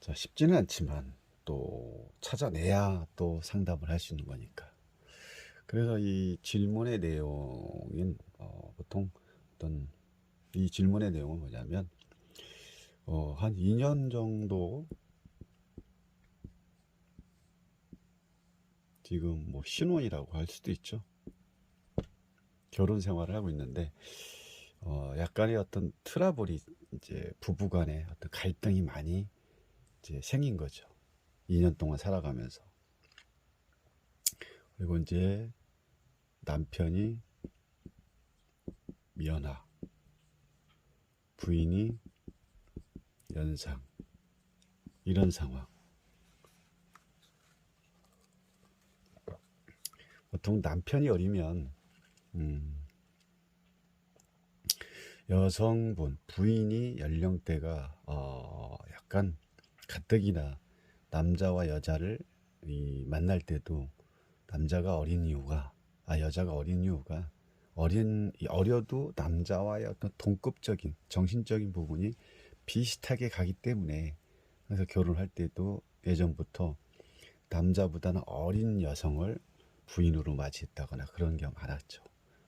자, 쉽지는 않지만 또 찾아내야 또 상담을 할 수 있는 거니까. 그래서 이 질문의 내용인 보통 어떤 이 질문의 내용은 뭐냐면 한 2년 정도 지금 뭐 신혼이라고 할 수도 있죠. 결혼 생활을 하고 있는데 약간의 어떤 트러블이 이제 부부간에 어떤 갈등이 많이 이제 생긴 거죠. 2년 동안 살아가면서. 그리고 이제 남편이 미연하, 부인이 연상, 이런 상황. 보통 남편이 어리면 여성분, 부인이 연령대가 약간 가뜩이나 남자와 여자를 만날 때도 남자가 어린 이유가 여자가 어린 이유가 어려도 남자와의 어떤 동급적인 정신적인 부분이 비슷하게 가기 때문에, 그래서 결혼할 때도 예전부터 남자보다는 어린 여성을 부인으로 맞이했다거나 그런 경우 많았죠.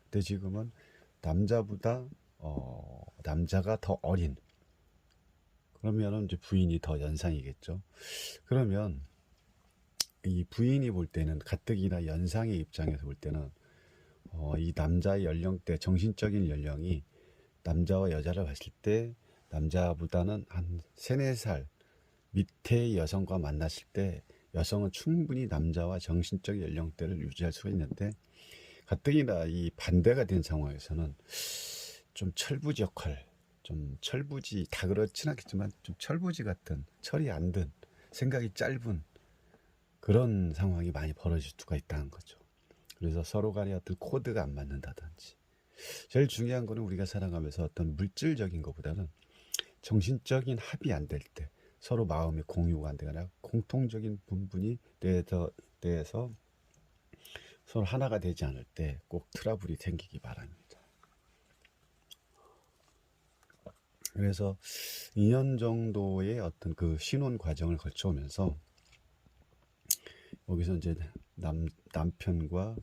근데 지금은 남자보다 남자가 더 어린, 그러면은 이제 부인이 더 연상이겠죠. 그러면 이 부인이 볼 때는 가뜩이나 연상의 입장에서 볼 때는 이 남자의 연령대, 정신적인 연령이 남자와 여자를 봤을 때 남자보다는 한 3, 4살 밑의 여성과 만났을 때 여성은 충분히 남자와 정신적 연령대를 유지할 수가 있는데, 가뜩이나 이 반대가 된 상황에서는 좀 철부지 역할, 좀 철부지, 다 그렇진 않겠지만 좀 철부지 같은, 철이 안 든, 생각이 짧은 그런 상황이 많이 벌어질 수가 있다는 거죠. 그래서 서로 간의 어떤 코드가 안 맞는다든지. 제일 중요한 거는 우리가 살아가면서 어떤 물질적인 것보다는 정신적인 합이 안 될 때, 서로 마음의 공유가 안 되거나 공통적인 부분이 대해서 서로 하나가 되지 않을 때 꼭 트러블이 생기기 바랍니다. 그래서 2년 정도의 어떤 그 신혼 과정을 거쳐오면서 여기서 이제 남편과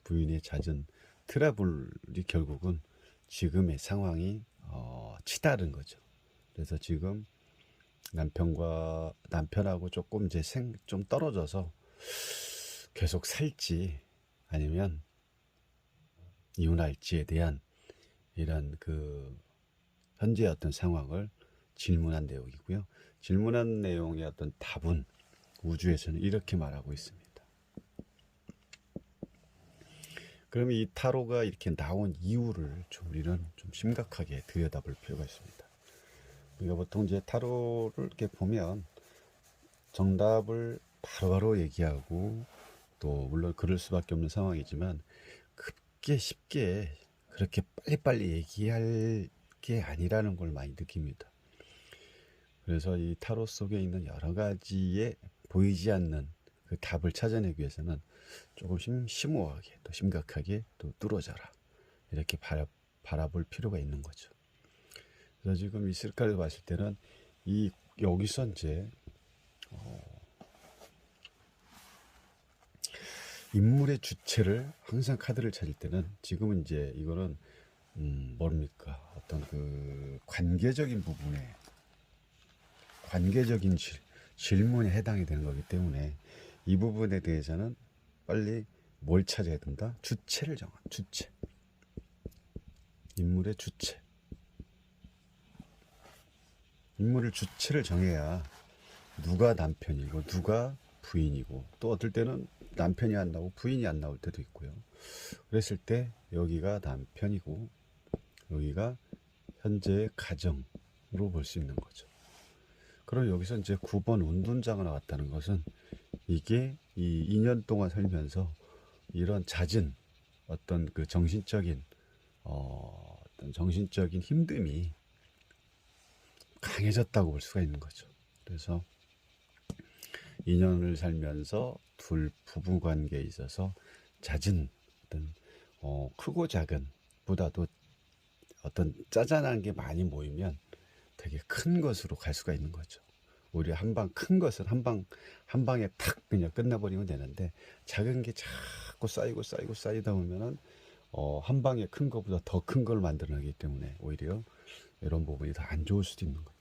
부인의 잦은 트러블이 결국은 지금의 상황이 치달은 거죠. 그래서 지금 남편하고 조금 이제 좀 떨어져서 계속 살지 아니면 이혼할지에 대한 이런 그 현재 어떤 상황을 질문한 내용이고요. 질문한 내용의 어떤 답은 우주에서는 이렇게 말하고 있습니다. 그러면 이 타로가 이렇게 나온 이유를 우리는 좀 심각하게 들여다볼 필요가 있습니다. 우리가 보통 이제 타로를 이렇게 보면 정답을 바로바로 얘기하고, 또 물론 그럴 수밖에 없는 상황이지만 그렇게 쉽게 그렇게 빨리빨리 얘기할 게 아니라는 걸 많이 느낍니다. 그래서 이 타로 속에 있는 여러 가지의 보이지 않는 그 답을 찾아내기 위해서는 조금 심오하게, 또 심각하게, 또 뚫어져라, 이렇게 바라볼 필요가 있는 거죠. 그래서 지금 이 쓸카를 봤을 때는 여기서 이제 인물의 주체를 항상 카드를 찾을 때는, 지금은 이제 이거는 뭡니까, 어떤 그 관계적인 부분에, 관계적인 질문에 해당이 되는 거기 때문에 이 부분에 대해서는 빨리 뭘 찾아야 된다? 주체를 정한, 주체, 인물의 주체, 인물의 주체를 정해야 누가 남편이고 누가 부인이고, 또 어떨 때는 남편이 안 나오고 부인이 안 나올 때도 있고요. 그랬을 때 여기가 남편이고 여기가 현재의 가정으로 볼 수 있는 거죠. 그럼 여기서 이제 9번 운둔자가 나왔다는 것은, 이게 이 2년 동안 살면서 이런 잦은 어떤 그 어떤 정신적인 힘듦이 강해졌다고 볼 수가 있는 거죠. 그래서 2년을 살면서 둘 부부 관계에 있어서 잦은 어떤 크고 작은 보다도 어떤 짜잔한 게 많이 모이면 되게 큰 것으로 갈 수가 있는 거죠. 오히려 큰 것은 한 방에 탁 그냥 끝나버리면 되는데, 작은 게 자꾸 쌓이다 보면은 한 방에 큰 것보다 더 큰 걸 만들어내기 때문에 오히려 이런 부분이 더 안 좋을 수도 있는 거예요.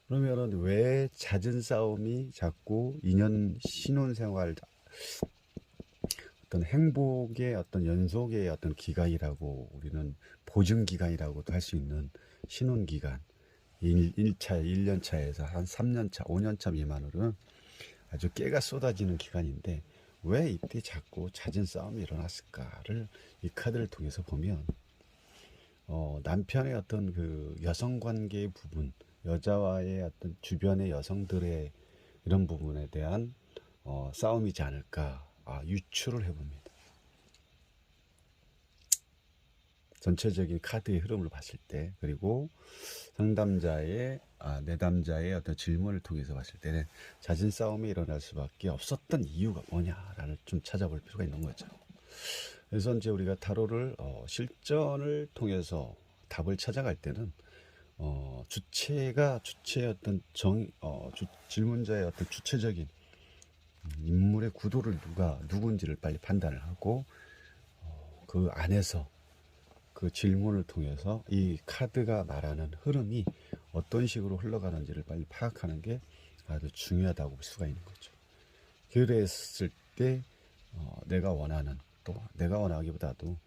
그러면은 왜 잦은 싸움이 자꾸 인연 신혼생활, 어떤 행복의 어떤 연속의 어떤 기간이라고, 우리는 보증 기간이라고도 할 수 있는 신혼 기간, 1차, 1년 차에서 한 3년 차, 5년 차 미만으로는 아주 깨가 쏟아지는 기간인데, 왜 이때 자꾸 잦은 싸움이 일어났을까를 이 카드를 통해서 보면, 남편의 어떤 그 여성 관계의 부분, 여자와의 어떤 주변의 여성들의 이런 부분에 대한 싸움이지 않을까, 유추를 해봅니다. 전체적인 카드의 흐름을 봤을 때, 그리고 상담자의 내담자의 어떤 질문을 통해서 봤을 때는 잦은 싸움이 일어날 수밖에 없었던 이유가 뭐냐라는 좀 찾아볼 필요가 있는 거죠. 그래서 이제 우리가 타로를 실전을 통해서 답을 찾아갈 때는 주체의 어떤 질문자의 어떤 주체적인 인물의 구도를 누군지를 빨리 판단을 하고, 그 안에서 그 질문을 통해서 이 카드가 말하는 흐름이 어떤 식으로 흘러가는지를 빨리 파악하는 게 아주 중요하다고 볼 수가 있는 거죠. 그랬을 때 내가 원하기보다도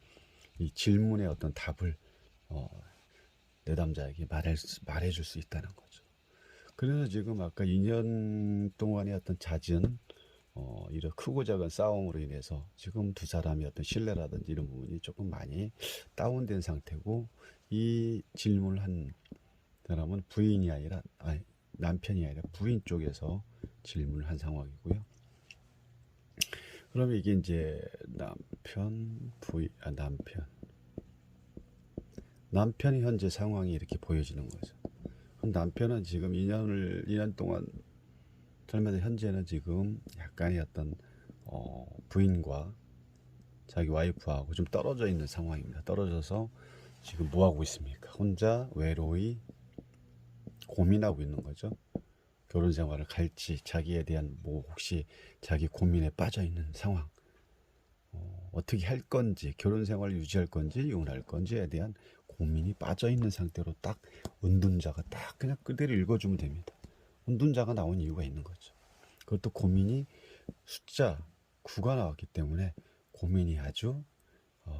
이 질문의 어떤 답을 내담자에게 말해줄 수 있다는 거죠. 그래서 지금 아까 2년 동안의 어떤 잦은 이런 크고 작은 싸움으로 인해서 지금 두 사람의 어떤 신뢰라든지 이런 부분이 조금 많이 다운된 상태고, 이 질문을 한 사람은 남편이 아니라 부인 쪽에서 질문을 한 상황이고요. 그러면 이게 이제 남편이 현재 상황이 이렇게 보여지는 거죠. 그럼 남편은 지금 2년 동안 살면서 현재는 지금 약간의 어떤 부인과 자기 와이프하고 좀 떨어져 있는 상황입니다. 떨어져서 지금 뭐 하고 있습니까? 혼자 외로이 고민하고 있는 거죠. 결혼 생활을 갈지, 자기에 대한 혹시 자기 고민에 빠져 있는 상황, 어떻게 할 건지, 결혼 생활을 유지할 건지 이혼할 건지에 대한 고민이 빠져 있는 상태로 딱 은둔자가 딱 그냥 그대로 읽어주면 됩니다. 은둔자가 나온 이유가 있는 거죠. 그것도 고민이 숫자 9가 나왔기 때문에 고민이 아주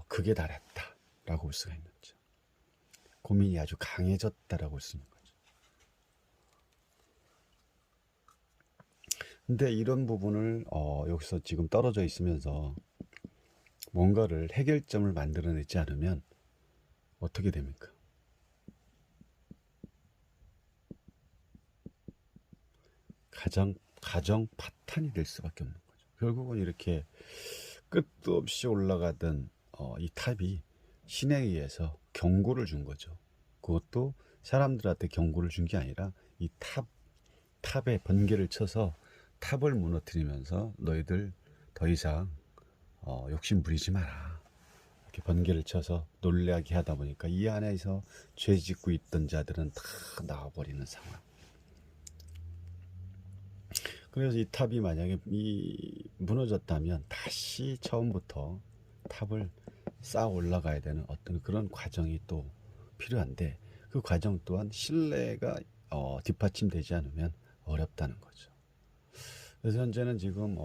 극에 달했다라고 볼 수가 있는 거죠. 고민이 아주 강해졌다라고 볼 수 있는 거죠. 근데 이런 부분을 여기서 지금 떨어져 있으면서 뭔가를 해결점을 만들어내지 않으면 어떻게 됩니까? 가정 파탄이 될 수밖에 없는 거죠. 결국은 이렇게 끝도 없이 올라가던 이 탑이 신에 의해서 경고를 준 거죠. 그것도 사람들한테 경고를 준 게 아니라 이 탑에 번개를 쳐서 탑을 무너뜨리면서 너희들 더 이상 욕심 부리지 마라, 이렇게 번개를 쳐서 놀라게 하다 보니까 이 안에서 죄 짓고 있던 자들은 다 나와버리는 상황. 그래서 이 탑이 만약에 무너졌다면 다시 처음부터 탑을 쌓아 올라가야 되는 어떤 그런 과정이 또 필요한데, 그 과정 또한 신뢰가 뒷받침되지 않으면 어렵다는 거죠. 그래서 현재는 지금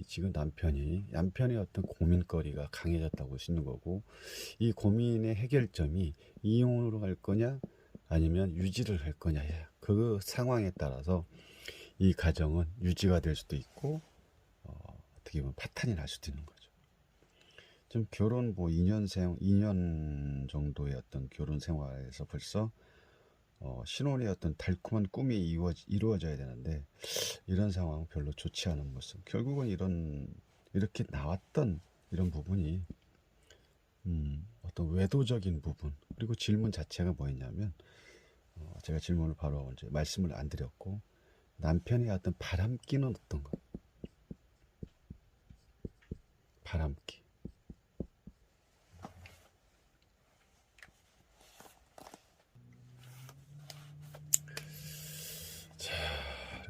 지금 남편의 어떤 고민거리가 강해졌다고 볼 수 있는 거고, 이 고민의 해결점이 이혼으로 갈 거냐 아니면 유지를 할 거냐, 그 상황에 따라서 이 가정은 유지가 될 수도 있고 어떻게 보면 파탄이 날 수도 있는 거죠. 좀 결혼 2년 정도의 어떤 결혼 생활에서 벌써 신혼의 어떤 달콤한 꿈이 이루어져야 되는데, 이런 상황은 별로 좋지 않은 모습. 결국은 이렇게 나왔던 이런 부분이 어떤 외도적인 부분, 그리고 질문 자체가 뭐였냐면, 제가 질문을 바로 이제 말씀을 안 드렸고, 남편의 어떤 바람기는 어떤 것? 바람기.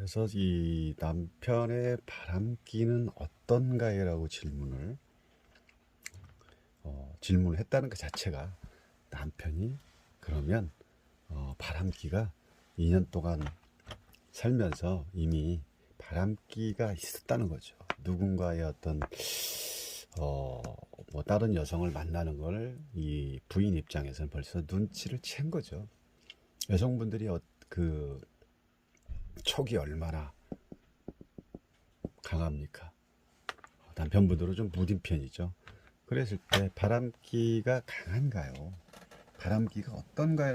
그래서 이 남편의 바람기는 어떤가요라고 질문을 했다는 것 자체가 남편이 그러면 바람기가 2년 동안 살면서 이미 바람기가 있었다는 거죠. 누군가의 어떤 뭐 다른 여성을 만나는 걸 이 부인 입장에서는 벌써 눈치를 챈 거죠. 여성분들이 그 촉이 얼마나 강합니까? 남편분들은 좀 무딘 편이죠. 그랬을 때 바람기가 강한가요? 바람기가 어떤가요?